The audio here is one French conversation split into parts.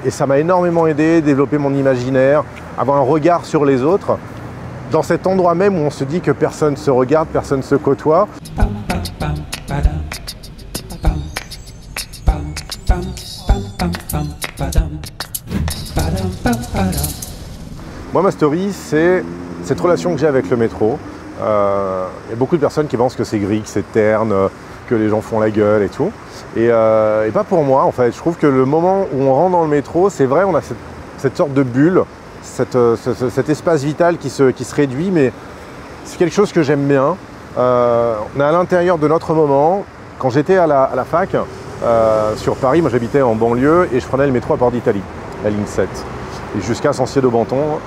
Et ça m'a énormément aidé, développer mon imaginaire, avoir un regard sur les autres, dans cet endroit même où on se dit que personne ne se regarde, personne ne se côtoie. Moi, ma story, c'est cette relation que j'ai avec le métro. Il y a beaucoup de personnes qui pensent que c'est gris, que c'est terne, que les gens font la gueule et tout. Et pas pour moi, en fait. Je trouve que le moment où on rentre dans le métro, c'est vrai, on a cette sorte de bulle, cet espace vital qui se réduit, mais c'est quelque chose que j'aime bien. On est à l'intérieur de notre moment. Quand j'étais à la fac, sur Paris, moi j'habitais en banlieue et je prenais le métro à Port d'Italie, la ligne 7, et jusqu'à Sancier-de-Banton.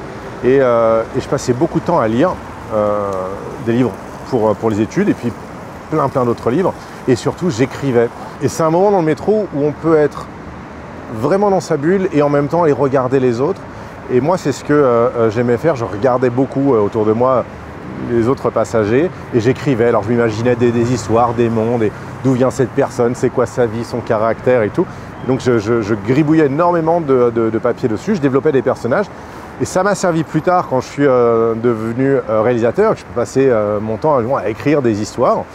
Et je passais beaucoup de temps à lire des livres pour les études et puis plein d'autres livres. Et surtout, j'écrivais. Et c'est un moment dans le métro où on peut être vraiment dans sa bulle et en même temps aller regarder les autres. Et moi, c'est ce que j'aimais faire. Je regardais beaucoup autour de moi les autres passagers et j'écrivais. Alors, je m'imaginais des histoires, des mondes, et d'où vient cette personne, c'est quoi sa vie, son caractère et tout. Donc, je gribouillais énormément de papier dessus. Je développais des personnages. Et ça m'a servi plus tard quand je suis devenu réalisateur, que je peux passer mon temps à écrire des histoires.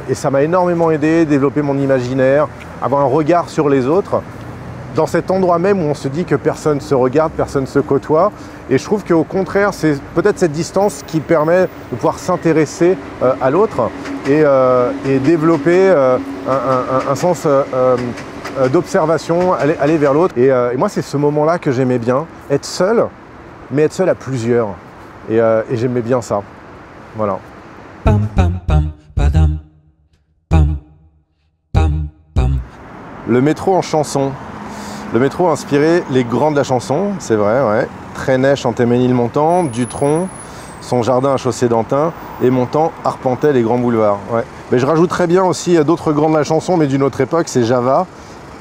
Et ça m'a énormément aidé, développer mon imaginaire, avoir un regard sur les autres, dans cet endroit même où on se dit que personne ne se regarde, personne ne se côtoie. Et je trouve qu'au contraire, c'est peut-être cette distance qui permet de pouvoir s'intéresser à l'autre et développer un sens d'observation, aller vers l'autre. Et moi, c'est ce moment-là que j'aimais bien, être seul, mais être seul à plusieurs. Et j'aimais bien ça. Voilà. Le métro en chanson. Le métro a inspiré les grands de la chanson, c'est vrai, ouais. Trenet chantait Ménilmontant, Dutronc, son jardin à Chaussée-d'Antin, et Montand arpentait les grands boulevards. Ouais. Mais je rajouterais bien aussi d'autres grands de la chanson, mais d'une autre époque, c'est Java,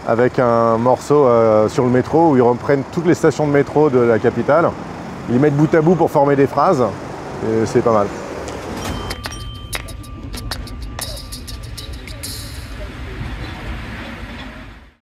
avec un morceau sur le métro où ils reprennent toutes les stations de métro de la capitale. Ils les mettent bout à bout pour former des phrases, et c'est pas mal.